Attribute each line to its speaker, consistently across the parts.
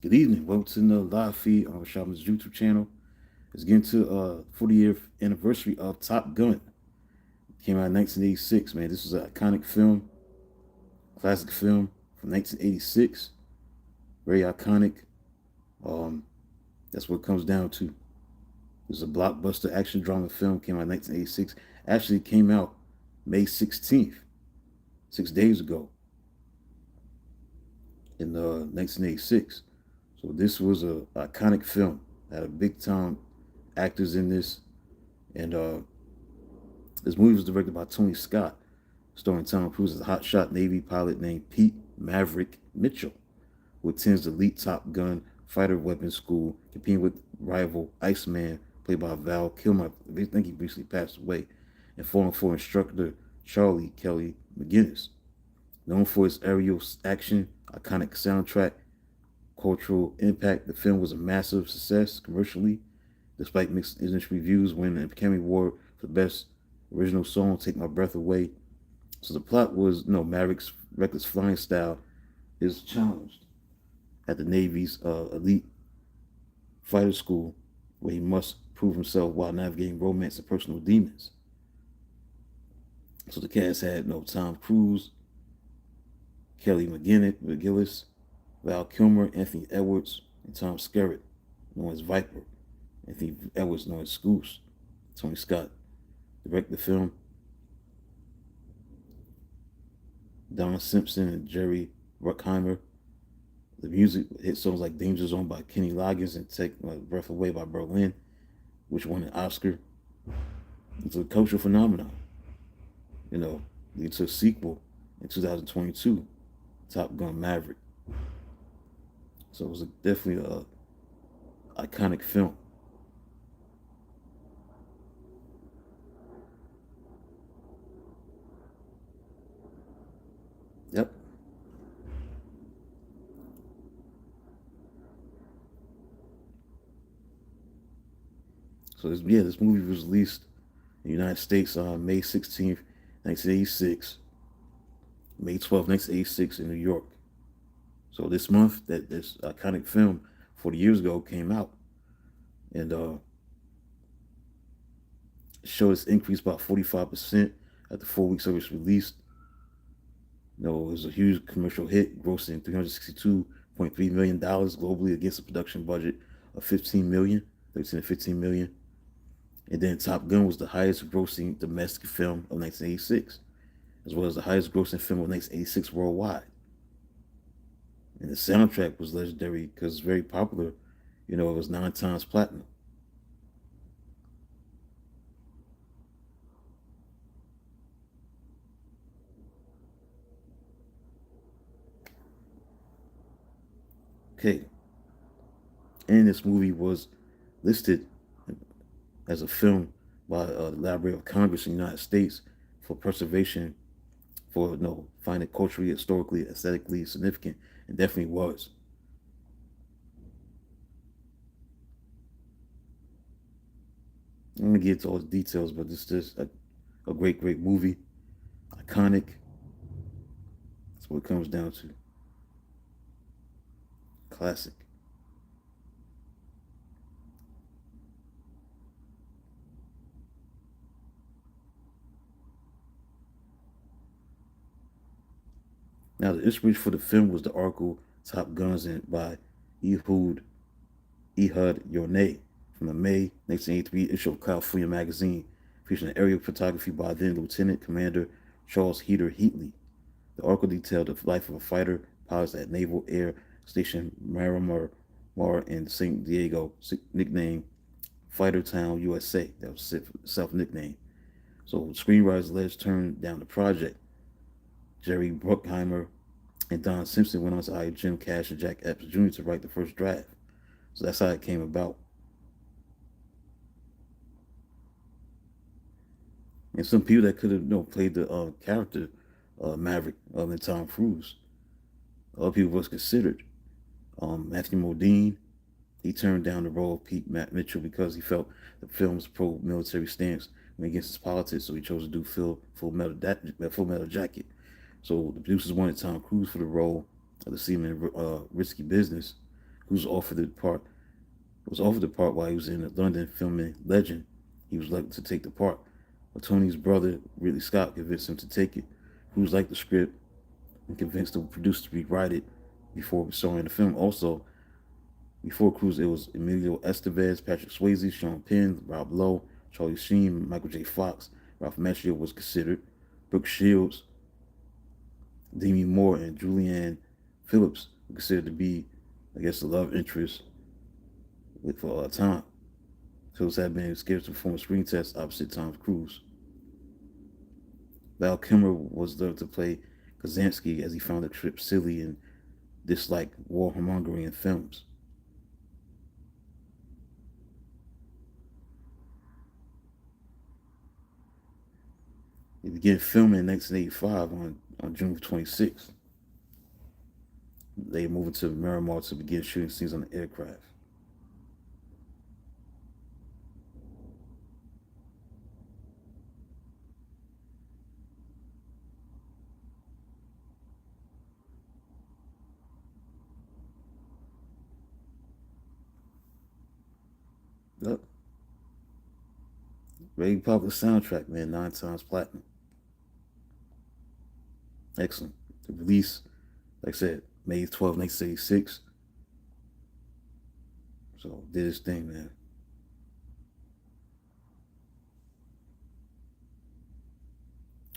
Speaker 1: Good evening. Welcome to the live feed on Shaman's YouTube channel. It's getting to 40th anniversary of Top Gun. It came out in 1986, man. This is an iconic film, classic film from 1986. Very iconic. Um, that's what it comes down to. This is a blockbuster action drama film. Came out in 1986. Actually, it came out May 16th, 6 days ago, in 1986. So this was a iconic film. Had a big time actors in this, and this movie was directed by Tony Scott, starring Tom Cruise as a hotshot Navy pilot named Pete Maverick Mitchell, who attends the elite Top Gun fighter weapons school, competing with rival Iceman, played by Val Kilmer. I think he recently passed away, and falling for instructor Charlie Kelly McGinnis. Known for its aerial action, iconic soundtrack, cultural impact, the film was a massive success commercially, despite mixed industry reviews, winning an Academy Award for Best Original Song, Take My Breath Away. So the plot was, Maverick's reckless flying style is challenged at the Navy's elite fighter school, where he must prove himself while navigating romance and personal demons. So the cast had Tom Cruise, Kelly McGillis, Val Kilmer, Anthony Edwards, and Tom Skerritt, known as Viper. Anthony Edwards, known as Scoops. Tony Scott directed the film. Don Simpson and Jerry Bruckheimer. The music hit songs like Danger Zone by Kenny Loggins and Take My Breath Away by Berlin, which won an Oscar. It's a cultural phenomenon, leading to a sequel in 2022, Top Gun Maverick. So it was definitely a iconic film. Yep. So this movie was released in the United States on May 16th, 1986, May 12th, 1986 in New York. So this month, that this iconic film 40 years ago came out, and showed its increase by 45% after 4 weeks of its release. It was a huge commercial hit, grossing $362.3 million globally against a production budget of 15 million, 13 to 15 million. And then Top Gun was the highest grossing domestic film of 1986, as well as the highest grossing film of 1986 worldwide. And the soundtrack was legendary because it's very popular. It was 9 times platinum. Okay. And this movie was listed as a film by the Library of Congress in the United States for preservation, for find it culturally, historically, aesthetically significant, and definitely was. I'm gonna get into all the details, but this is a great, great movie, iconic. That's what it comes down to. Classic. Now, the inspiration for the film was the article "Top Guns" by Ehud Yornay from the May 1983 issue of California Magazine, featuring aerial photography by then Lieutenant Commander Charles Heater Heatley. The article detailed the life of a fighter pilot at Naval Air Station Miramar in San Diego, nicknamed Fighter Town, USA. That was self nickname. So screenwriters alleged turned down the project. Jerry Bruckheimer and Don Simpson went on to hire Jim Cash and Jack Epps Jr. to write the first draft. So that's how it came about. And some people that could have played the character Maverick than Tom Cruise. Other people was considered. Matthew Modine, he turned down the role of Pete Mitchell because he felt the film's pro-military stance went against his politics, so he chose to do Full Metal Jacket. So the producers wanted Tom Cruise for the role of the seaman in Risky Business, who was offered the part while he was in London filming Legend. He was elected to take the part, but Tony's brother Ridley Scott convinced him to take it. Cruise liked the script and convinced the producer to rewrite it before showing the film. Also, before Cruise, it was Emilio Estevez, Patrick Swayze, Sean Penn, Rob Lowe, Charlie Sheen, Michael J. Fox, Ralph Macchio was considered, Brooke Shields, Demi Moore, and Julianne Phillips were considered to be, I guess, the love interest for time. Phillips had been scheduled to perform a screen test opposite Tom Cruise. Val Kilmer was there to play Kazansky as he found the trip silly and disliked warmongering in films. He began filming in 1985 on June 26th. They moved to Miramar to begin shooting scenes on the aircraft. Yep. Very popular soundtrack, man. 9 times platinum. Excellent. The release, like I said, May 12th, 1986. So did his thing, man.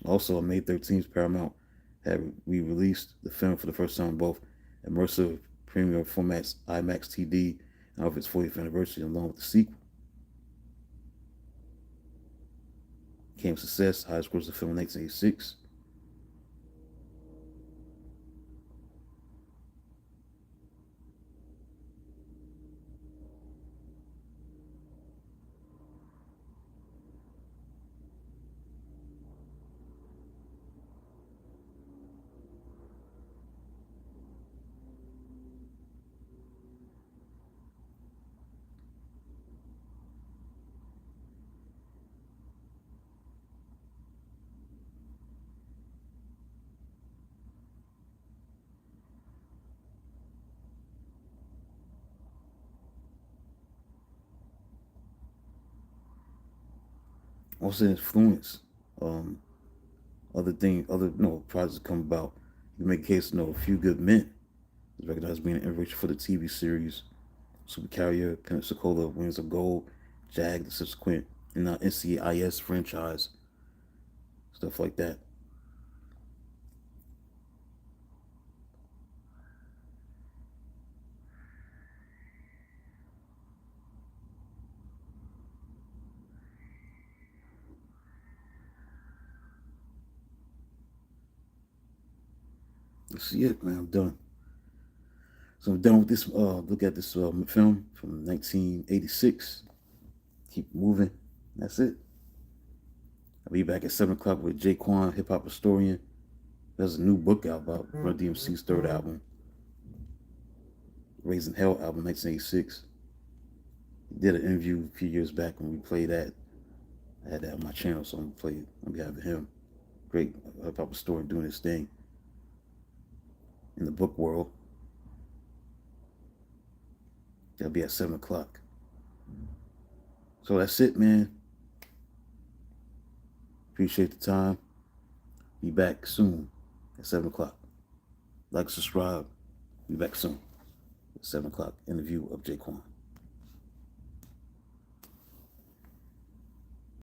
Speaker 1: Also, on May 13th, Paramount had re-released the film for the first time, both immersive premium formats, IMAX TD, and of its 40th anniversary, along with the sequel. Became a success, highest grossing film in 1986. Also influence um, other projects come about. You make a case, A Few Good Men is recognized as being an inspiration for the TV series Super Carrier, Pensacola, Wings of Gold, Jag, the subsequent, and now NCIS franchise, stuff like that. Let's see it, man. I'm done. So I'm done with this. Look at this film from 1986. Keep moving. That's it. I'll be back at 7 o'clock with Jaquan, hip hop historian. There's a new book out about Run DMC's third album, Raising Hell album, 1986. He did an interview a few years back when we played that. I had that on my channel, so I'm gonna play it on behalf of him. Great hip hop historian doing his thing in the book world. That'll be at 7 o'clock. So that's it, man. Appreciate the time. Be back soon at 7 o'clock. Like, subscribe. Be back soon at 7 o'clock. Interview of Jaquan.